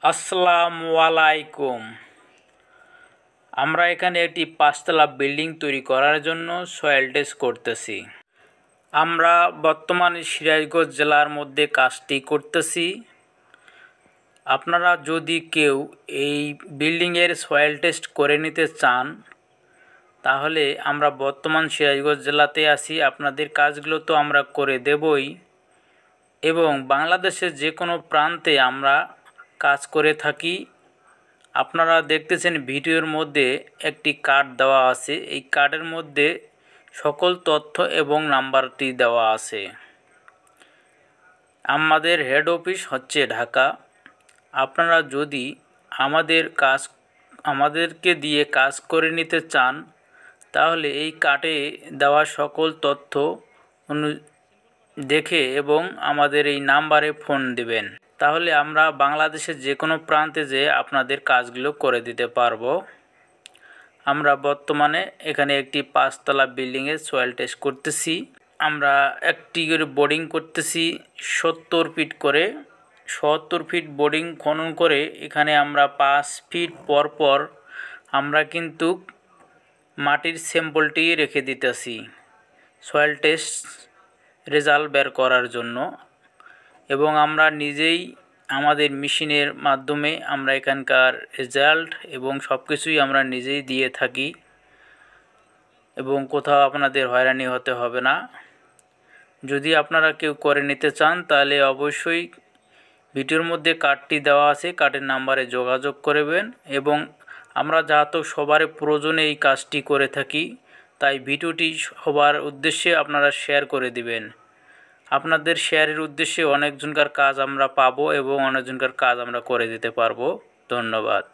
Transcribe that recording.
আসসালামু আলাইকুম। আমরা এখানে একটি 5তলা বিল্ডিং তৈরি করার জন্য সয়েল টেস্ট করতেছি। আমরা বর্তমানে সিরাজগঞ্জ জেলার মধ্যে কাজটি করতেছি। আপনারা যদি কেউ এই বিল্ডিংয়ের সয়েল টেস্ট করে নিতে চান তাহলে আমরা বর্তমান সিরাজগঞ্জ জেলাতে আছি। আপনাদের কাজগুলো তো আমরা করে দেবই এবং বাংলাদেশের যে কোনো প্রান্তে আমরা কাজ করে থাকি। আপনারা দেখতেছেন ভিডিওর মধ্যে একটি কার্ড দেওয়া আছে। এই কার্ডের মধ্যে সকল তথ্য এবং নাম্বারটি দেওয়া আছে। আমাদের হেড অফিস হচ্ছে ঢাকা। আপনারা যদি আমাদেরকে দিয়ে কাজ করে নিতে চান তাহলে এই কার্ডে দেওয়া সকল তথ্য দেখে এবং আমাদের এই নাম্বারে ফোন দিবেন। তাহলে আমরা বাংলাদেশের যে কোনো প্রান্তে যেয়ে আপনাদের কাজগুলো করে দিতে পারবো। আমরা বর্তমানে এখানে একটি 5তলা বিল্ডিংয়ের সয়েল টেস্ট করতেছি। আমরা একটি করে বোর্ডিং করতেছি 70 ফিট করে। 70 ফিট বোর্ডিং খনন করে এখানে আমরা 5 ফিট পর পর আমরা কিন্তু মাটির স্যাম্পলটি রেখে দিতেছি সয়েল টেস্ট রেজাল্ট বের করার জন্য। এবং আমরা নিজেই আমাদের মেশিনের মাধ্যমে আমরা এখানকার রেজাল্ট এবং সব কিছুই আমরা নিজেই দিয়ে থাকি এবং কোথাও আপনাদের হয়রানি হতে হবে না। যদি আপনারা কেউ করে নিতে চান তাহলে অবশ্যই ভিডিওর মধ্যে কার্ডটি দেওয়া আছে, কার্ডের নাম্বারে যোগাযোগ করবেন। এবং আমরা যেহেতু সবার প্রয়োজনে এই কাজটি করে থাকি তাই ভিডিওটি সবার উদ্দেশ্যে আপনারা শেয়ার করে দিবেন। আপনাদের শেয়ারের উদ্দেশ্যে অনেকজনকার কাজ আমরা পাবো এবং অনেকজনকার কাজ আমরা করে দিতে পারবো। ধন্যবাদ।